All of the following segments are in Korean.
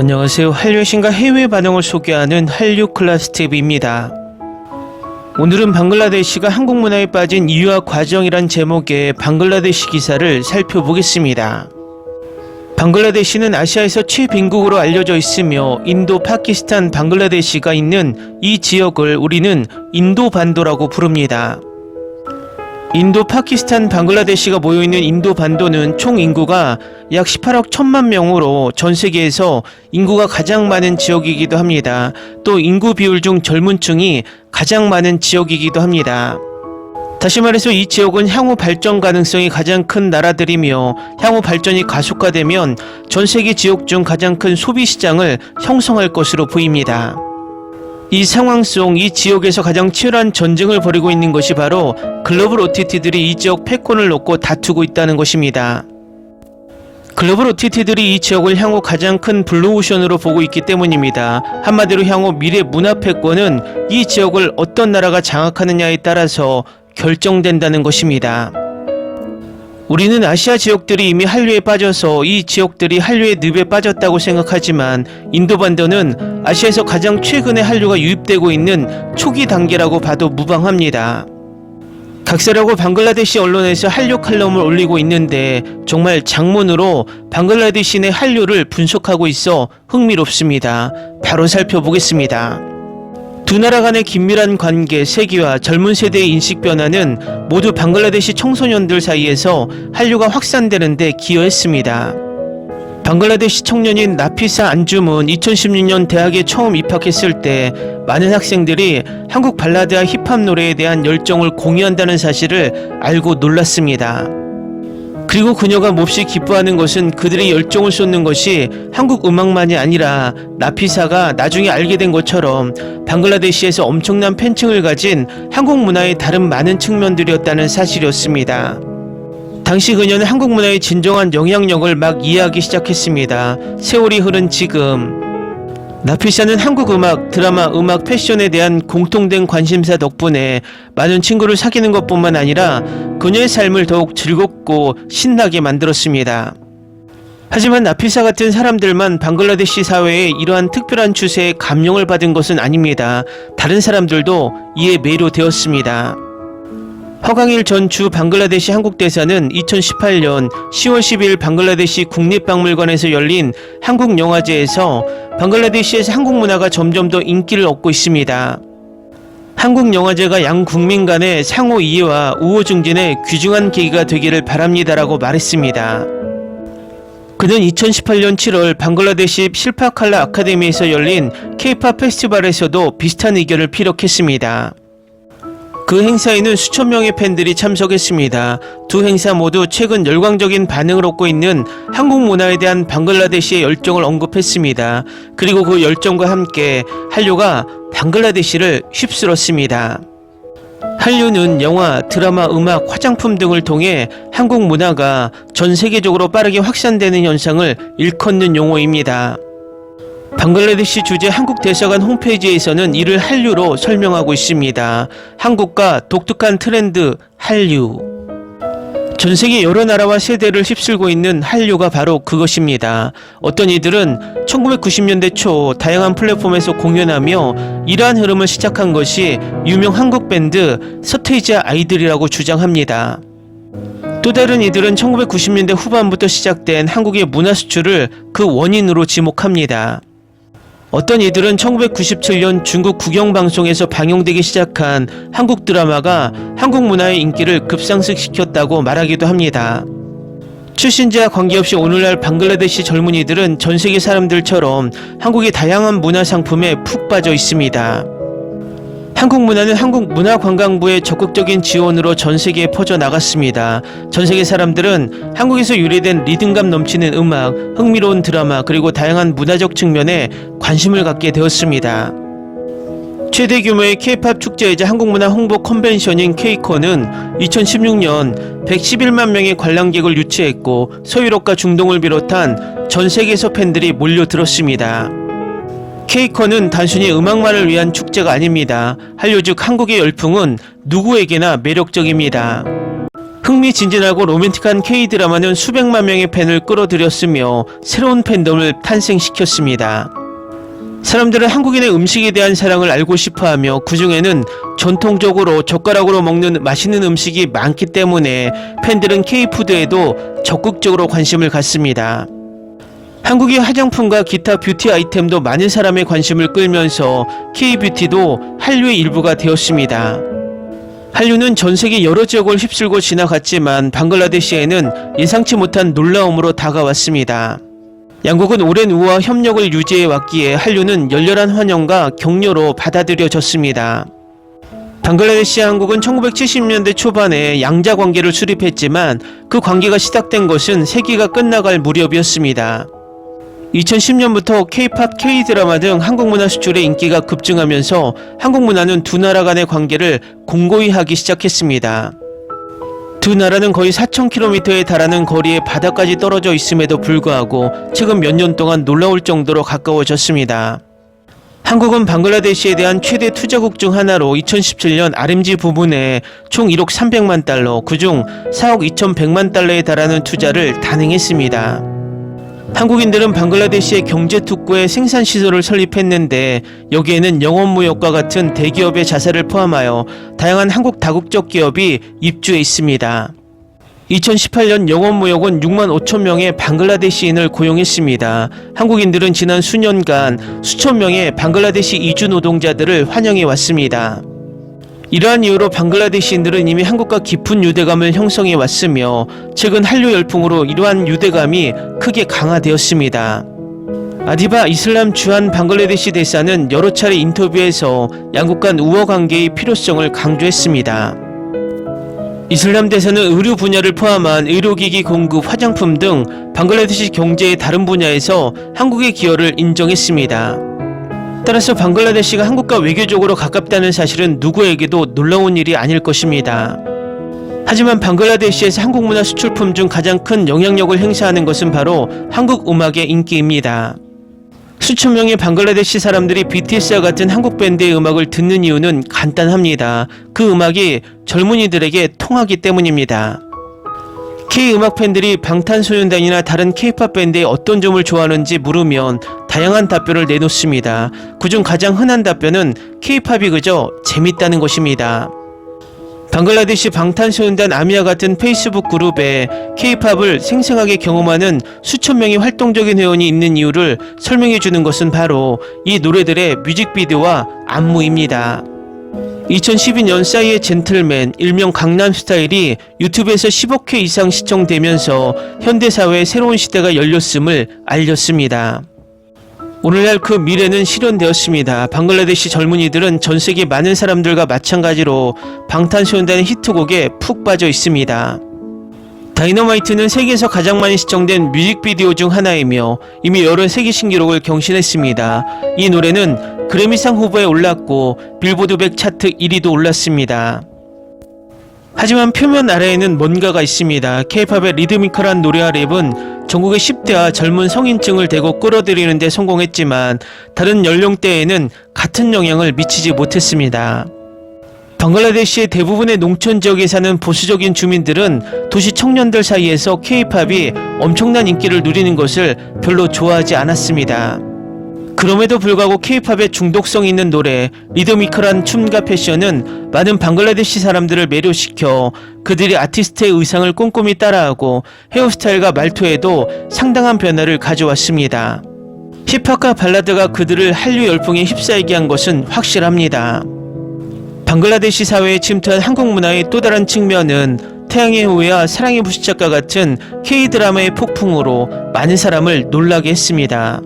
안녕하세요. 한류의 신과 해외 반응을 소개하는 한류 클래스TV입니다. 오늘은 방글라데시가 한국 문화에 빠진 이유와 과정이란 제목의 방글라데시 기사를 살펴보겠습니다. 방글라데시는 아시아에서 최빈국으로 알려져 있으며 인도, 파키스탄, 방글라데시가 있는 이 지역을 우리는 인도반도라고 부릅니다. 인도, 파키스탄, 방글라데시가 모여있는 인도반도는 총 인구가 약 18억 1천만 명으로 전 세계에서 인구가 가장 많은 지역이기도 합니다. 또 인구 비율 중 젊은 층이 가장 많은 지역이기도 합니다. 다시 말해서 이 지역은 향후 발전 가능성이 가장 큰 나라들이며 향후 발전이 가속화되면 전 세계 지역 중 가장 큰 소비 시장을 형성할 것으로 보입니다. 이 상황 속 이 지역에서 가장 치열한 전쟁을 벌이고 있는 것이 바로 글로벌 OTT들이 이 지역 패권을 놓고 다투고 있다는 것입니다. 글로벌 OTT들이 이 지역을 향후 가장 큰 블루오션으로 보고 있기 때문입니다. 한마디로 향후 미래 문화 패권은 이 지역을 어떤 나라가 장악하느냐에 따라서 결정된다는 것입니다. 우리는 아시아 지역들이 이미 한류에 빠져서 이 지역들이 한류의 늪에 빠졌다고 생각하지만 인도반도는 아시아에서 가장 최근에 한류가 유입되고 있는 초기 단계라고 봐도 무방합니다. 각세라고 방글라데시 언론에서 한류 칼럼을 올리고 있는데 정말 장문으로 방글라데시 내 한류를 분석하고 있어 흥미롭습니다. 바로 살펴보겠습니다. 두 나라 간의 긴밀한 관계, 세계화, 젊은 세대의 인식 변화는 모두 방글라데시 청소년들 사이에서 한류가 확산되는 데 기여했습니다. 방글라데시 청년인 나피사 안줌은 2016년 대학에 처음 입학했을 때 많은 학생들이 한국 발라드와 힙합 노래에 대한 열정을 공유한다는 사실을 알고 놀랐습니다. 그리고 그녀가 몹시 기뻐하는 것은 그들의 열정을 쏟는 것이 한국 음악만이 아니라 나피사가 나중에 알게 된 것처럼 방글라데시에서 엄청난 팬층을 가진 한국 문화의 다른 많은 측면들이었다는 사실이었습니다. 당시 그녀는 한국 문화의 진정한 영향력을 막 이해하기 시작했습니다. 세월이 흐른 지금 나피사는 한국 음악, 드라마, 음악, 패션에 대한 공통된 관심사 덕분에 많은 친구를 사귀는 것뿐만 아니라 그녀의 삶을 더욱 즐겁고 신나게 만들었습니다. 하지만 나피사 같은 사람들만 방글라데시 사회의 이러한 특별한 추세에 감명을 받은 것은 아닙니다. 다른 사람들도 이에 매료되었습니다. 허강일 전 주 방글라데시 한국대사는 2018년 10월 10일 방글라데시 국립박물관에서 열린 한국영화제에서 방글라데시에서 한국 문화가 점점 더 인기를 얻고 있습니다. 한국영화제가 양 국민 간의 상호 이해와 우호 증진에 귀중한 계기가 되기를 바랍니다라고 말했습니다. 그는 2018년 7월 방글라데시 실파칼라 아카데미에서 열린 K-POP 페스티벌에서도 비슷한 의견을 피력했습니다. 그 행사에는 수천 명의 팬들이 참석했습니다. 두 행사 모두 최근 열광적인 반응을 얻고 있는 한국 문화에 대한 방글라데시의 열정을 언급했습니다. 그리고 그 열정과 함께 한류가 방글라데시를 휩쓸었습니다. 한류는 영화, 드라마, 음악, 화장품 등을 통해 한국 문화가 전 세계적으로 빠르게 확산되는 현상을 일컫는 용어입니다. 방글라데시 주재 한국 대사관 홈페이지에서는 이를 한류로 설명하고 있습니다. 한국과 독특한 트렌드, 한류. 전 세계 여러 나라와 세대를 휩쓸고 있는 한류가 바로 그것입니다. 어떤 이들은 1990년대 초 다양한 플랫폼에서 공연하며 이러한 흐름을 시작한 것이 유명 한국 밴드 서태지와 아이들이라고 주장합니다. 또 다른 이들은 1990년대 후반부터 시작된 한국의 문화 수출을 그 원인으로 지목합니다. 어떤 이들은 1997년 중국 국영방송에서 방영되기 시작한 한국 드라마가 한국 문화의 인기를 급상승시켰다고 말하기도 합니다. 출신지와 관계없이 오늘날 방글라데시 젊은이들은 전 세계 사람들처럼 한국의 다양한 문화 상품에 푹 빠져 있습니다. 한국 문화는 한국문화관광부의 적극적인 지원으로 전 세계에 퍼져나갔습니다. 전 세계 사람들은 한국에서 유래된 리듬감 넘치는 음악, 흥미로운 드라마, 그리고 다양한 문화적 측면에 관심을 갖게 되었습니다. 최대 규모의 K-POP 축제이자 한국문화 홍보 컨벤션인 K-CON은 2016년 111만 명의 관람객을 유치했고 서유럽과 중동을 비롯한 전 세계에서 팬들이 몰려들었습니다. K-CON은 단순히 음악만을 위한 축제가 아닙니다. 한류 즉 한국의 열풍은 누구에게나 매력적입니다. 흥미진진하고 로맨틱한 K-드라마는 수백만 명의 팬을 끌어들였으며 새로운 팬덤을 탄생시켰습니다. 사람들은 한국인의 음식에 대한 사랑을 알고 싶어하며 그 중에는 전통적으로 젓가락으로 먹는 맛있는 음식이 많기 때문에 팬들은 K-푸드에도 적극적으로 관심을 갖습니다. 한국의 화장품과 기타 뷰티 아이템도 많은 사람의 관심을 끌면서 K-뷰티도 한류의 일부가 되었습니다. 한류는 전 세계 여러 지역을 휩쓸고 지나갔지만 방글라데시에는 예상치 못한 놀라움으로 다가왔습니다. 양국은 오랜 우호와 협력을 유지해 왔기에 한류는 열렬한 환영과 격려로 받아들여졌습니다. 방글라데시와 한국은 1970년대 초반에 양자 관계를 수립했지만 그 관계가 시작된 것은 세기가 끝나갈 무렵이었습니다. 2010년부터 K-팝, K-드라마 등 한국 문화 수출의 인기가 급증하면서 한국 문화는 두 나라 간의 관계를 공고히 하기 시작했습니다. 두 나라는 거의 4,000km에 달하는 거리에 바다까지 떨어져 있음에도 불구하고 최근 몇 년 동안 놀라울 정도로 가까워졌습니다. 한국은 방글라데시에 대한 최대 투자국 중 하나로 2017년 RMG 부문에 총 1억 300만 달러, 그중 4억 2,100만 달러에 달하는 투자를 단행했습니다. 한국인들은 방글라데시의 경제특구에 생산시설을 설립했는데 여기에는 영업무역과 같은 대기업의 자사를 포함하여 다양한 한국 다국적 기업이 입주해 있습니다. 2018년 영업무역은 6만 5천 명의 방글라데시인을 고용했습니다. 한국인들은 지난 수년간 수천 명의 방글라데시 이주 노동자들을 환영해 왔습니다. 이러한 이유로 방글라데시인들은 이미 한국과 깊은 유대감을 형성해 왔으며 최근 한류 열풍으로 이러한 유대감이 크게 강화되었습니다. 아디바 이슬람 주한 방글라데시 대사는 여러 차례 인터뷰에서 양국 간 우호 관계의 필요성을 강조했습니다. 이슬람 대사는 의료 분야를 포함한 의료기기 공급, 화장품 등 방글라데시 경제의 다른 분야에서 한국의 기여를 인정했습니다. 따라서 방글라데시가 한국과 외교적으로 가깝다는 사실은 누구에게도 놀라운 일이 아닐 것입니다. 하지만 방글라데시에서 한국 문화 수출품 중 가장 큰 영향력을 행사하는 것은 바로 한국 음악의 인기입니다. 수천 명의 방글라데시 사람들이 BTS와 같은 한국 밴드의 음악을 듣는 이유는 간단합니다. 그 음악이 젊은이들에게 통하기 때문입니다. K-음악 팬들이 방탄소년단이나 다른 K-팝 밴드의 어떤 점을 좋아하는지 물으면 다양한 답변을 내놓습니다. 그중 가장 흔한 답변은 K-팝이 그저 재밌다는 것입니다. 방글라데시 방탄소년단 아미와 같은 페이스북 그룹에 K-팝을 생생하게 경험하는 수천 명의 활동적인 회원이 있는 이유를 설명해 주는 것은 바로 이 노래들의 뮤직비디오와 안무입니다. 2012년 싸이의 젠틀맨, 일명 강남스타일이 유튜브에서 10억 회 이상 시청되면서 현대사회의 새로운 시대가 열렸음을 알렸습니다. 오늘날 그 미래는 실현되었습니다. 방글라데시 젊은이들은 전세계 많은 사람들과 마찬가지로 방탄소년단의 히트곡에 푹 빠져 있습니다. 다이너마이트는 세계에서 가장 많이 시청된 뮤직비디오 중 하나이며 이미 여러 세계 신기록을 경신했습니다. 이 노래는 그래미상 후보에 올랐고 빌보드 100 차트 1위도 올랐습니다. 하지만 표면 아래에는 뭔가가 있습니다. K-팝의 리드미컬한 노래와 랩은 전국의 10대와 젊은 성인층을 대거 끌어들이는 데 성공했지만 다른 연령대에는 같은 영향을 미치지 못했습니다. 방글라데시의 대부분의 농촌 지역에 사는 보수적인 주민들은 도시 청년들 사이에서 K-팝이 엄청난 인기를 누리는 것을 별로 좋아하지 않았습니다. 그럼에도 불구하고 K-팝의 중독성 있는 노래, 리드미컬한 춤과 패션은 많은 방글라데시 사람들을 매료시켜 그들이 아티스트의 의상을 꼼꼼히 따라하고 헤어스타일과 말투에도 상당한 변화를 가져왔습니다. 힙합과 발라드가 그들을 한류 열풍에 휩싸이게 한 것은 확실합니다. 방글라데시 사회에 침투한 한국 문화의 또 다른 측면은 태양의 후예와 사랑의 불시착과 같은 K-드라마의 폭풍으로 많은 사람을 놀라게 했습니다.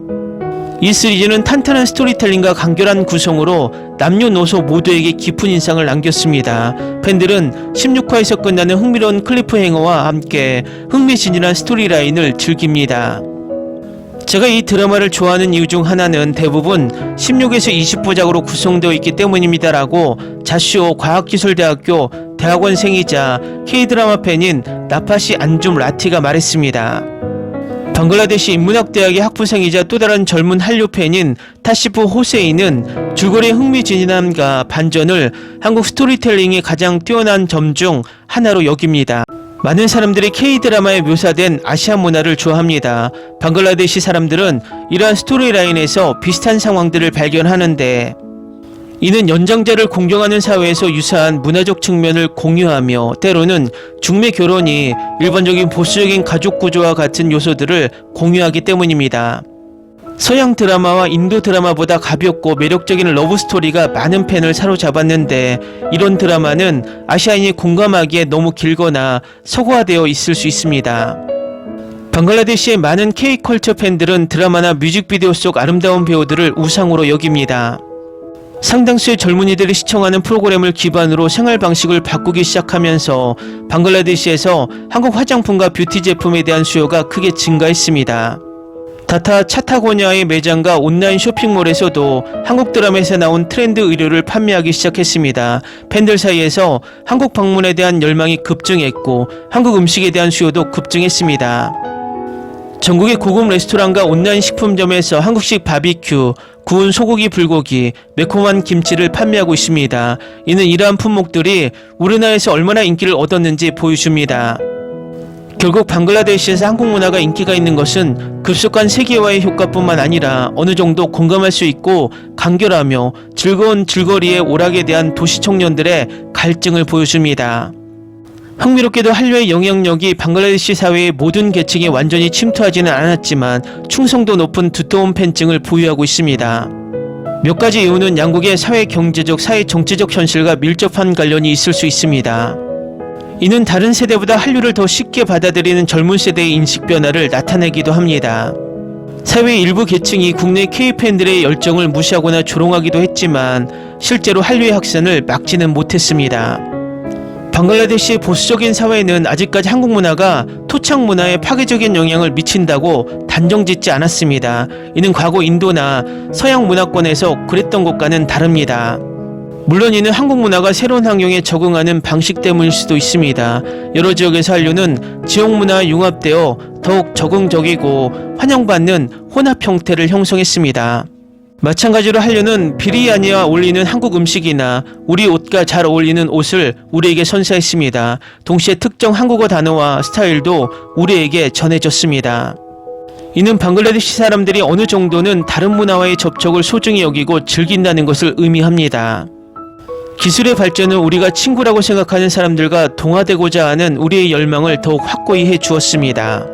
이 시리즈는 탄탄한 스토리텔링과 간결한 구성으로 남녀노소 모두에게 깊은 인상을 남겼습니다. 팬들은 16화에서 끝나는 흥미로운 클리프행어와 함께 흥미진진한 스토리라인을 즐깁니다. 제가 이 드라마를 좋아하는 이유 중 하나는 대부분 16에서 20부작으로 구성되어 있기 때문입니다라고 자슈오 과학기술대학교 대학원생이자 K-드라마 팬인 나파시 안줌 라티가 말했습니다. 방글라데시 인문학대학의 학부생이자 또 다른 젊은 한류 팬인 타시프 호세이는 줄거리의 흥미진진함과 반전을 한국 스토리텔링의 가장 뛰어난 점 중 하나로 여깁니다. 많은 사람들이 K-드라마에 묘사된 아시아 문화를 좋아합니다. 방글라데시 사람들은 이러한 스토리라인에서 비슷한 상황들을 발견하는데 이는 연장자를 공경하는 사회에서 유사한 문화적 측면을 공유하며 때로는 중매 결혼이 일반적인 보수적인 가족 구조와 같은 요소들을 공유하기 때문입니다. 서양 드라마와 인도 드라마보다 가볍고 매력적인 러브스토리가 많은 팬을 사로잡았는데 이런 드라마는 아시아인이 공감하기에 너무 길거나 서구화되어 있을 수 있습니다. 방글라데시의 많은 K-컬처 팬들은 드라마나 뮤직비디오 속 아름다운 배우들을 우상으로 여깁니다. 상당수의 젊은이들이 시청하는 프로그램을 기반으로 생활 방식을 바꾸기 시작하면서 방글라데시에서 한국 화장품과 뷰티 제품에 대한 수요가 크게 증가했습니다. 타타 차타고냐의 매장과 온라인 쇼핑몰에서도 한국 드라마에서 나온 트렌드 의류를 판매하기 시작했습니다. 팬들 사이에서 한국 방문에 대한 열망이 급증했고 한국 음식에 대한 수요도 급증했습니다. 전국의 고급 레스토랑과 온라인 식품점에서 한국식 바비큐, 구운 소고기 불고기, 매콤한 김치를 판매하고 있습니다. 이는 이러한 품목들이 우리나라에서 얼마나 인기를 얻었는지 보여줍니다. 결국 방글라데시에서 한국 문화가 인기가 있는 것은 급속한 세계화의 효과뿐만 아니라 어느 정도 공감할 수 있고 간결하며 즐거운 줄거리의 오락에 대한 도시 청년들의 갈증을 보여줍니다. 흥미롭게도 한류의 영향력이 방글라데시 사회의 모든 계층에 완전히 침투하지는 않았지만 충성도 높은 두터운 팬층을 보유하고 있습니다. 몇 가지 이유는 양국의 사회 경제적, 사회 정치적 현실과 밀접한 관련이 있을 수 있습니다. 이는 다른 세대보다 한류를 더 쉽게 받아들이는 젊은 세대의 인식 변화를 나타내기도 합니다. 사회의 일부 계층이 국내 K-팬들의 열정을 무시하거나 조롱하기도 했지만 실제로 한류의 확산을 막지는 못했습니다. 방글라데시의 보수적인 사회는 아직까지 한국 문화가 토착 문화에 파괴적인 영향을 미친다고 단정짓지 않았습니다. 이는 과거 인도나 서양 문화권에서 그랬던 것과는 다릅니다. 물론 이는 한국 문화가 새로운 환경에 적응하는 방식 때문일 수도 있습니다. 여러 지역에서 한류는 지역 문화와 융합되어 더욱 적응적이고 환영받는 혼합 형태를 형성했습니다. 마찬가지로 한류는 비리야니와 어울리는 한국 음식이나 우리 옷과 잘 어울리는 옷을 우리에게 선사했습니다. 동시에 특정 한국어 단어와 스타일도 우리에게 전해졌습니다. 이는 방글라데시 사람들이 어느 정도는 다른 문화와의 접촉을 소중히 여기고 즐긴다는 것을 의미합니다. 기술의 발전은 우리가 친구라고 생각하는 사람들과 동화되고자 하는 우리의 열망을 더욱 확고히 해 주었습니다.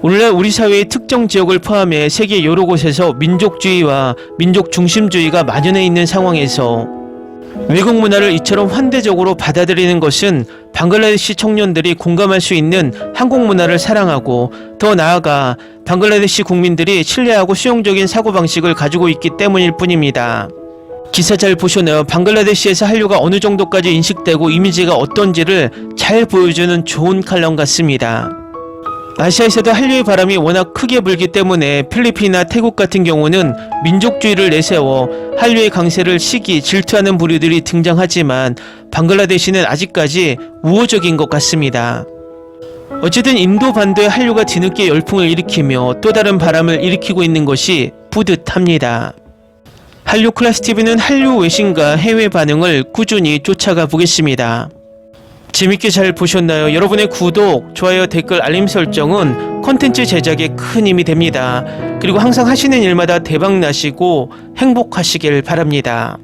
오늘날 우리 사회의 특정 지역을 포함해 세계 여러 곳에서 민족주의와 민족 중심주의가 만연해 있는 상황에서 외국 문화를 이처럼 환대적으로 받아들이는 것은 방글라데시 청년들이 공감할 수 있는 한국 문화를 사랑하고 더 나아가 방글라데시 국민들이 신뢰하고 수용적인 사고방식을 가지고 있기 때문일 뿐입니다. 기사 잘 보셨나요? 방글라데시에서 한류가 어느 정도까지 인식되고 이미지가 어떤지를 잘 보여주는 좋은 칼럼 같습니다. 아시아에서도 한류의 바람이 워낙 크게 불기 때문에 필리핀이나 태국 같은 경우는 민족주의를 내세워 한류의 강세를 시기 질투하는 부류들이 등장하지만 방글라데시는 아직까지 우호적인 것 같습니다. 어쨌든 인도 반도의 한류가 뒤늦게 열풍을 일으키며 또 다른 바람을 일으키고 있는 것이 뿌듯합니다. 한류 클래스TV는 한류 외신과 해외 반응을 꾸준히 쫓아가 보겠습니다. 재밌게 잘 보셨나요? 여러분의 구독, 좋아요, 댓글, 알림 설정은 콘텐츠 제작에 큰 힘이 됩니다. 그리고 항상 하시는 일마다 대박 나시고 행복하시길 바랍니다.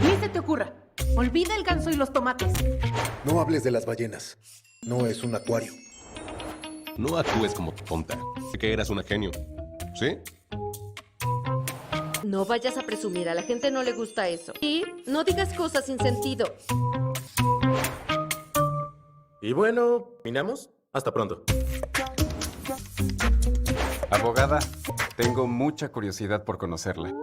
Ni se te ocurra. Olvida el ganso y los tomates. No hables de las ballenas. No es un acuario. No actúes como tonta. Sé que eras una genio. ¿Sí? No vayas a presumir, a la gente no le gusta eso. Y no digas cosas sin sentido. Y bueno, ¿minamos? Hasta pronto. Abogada, Tengo mucha curiosidad por conocerla.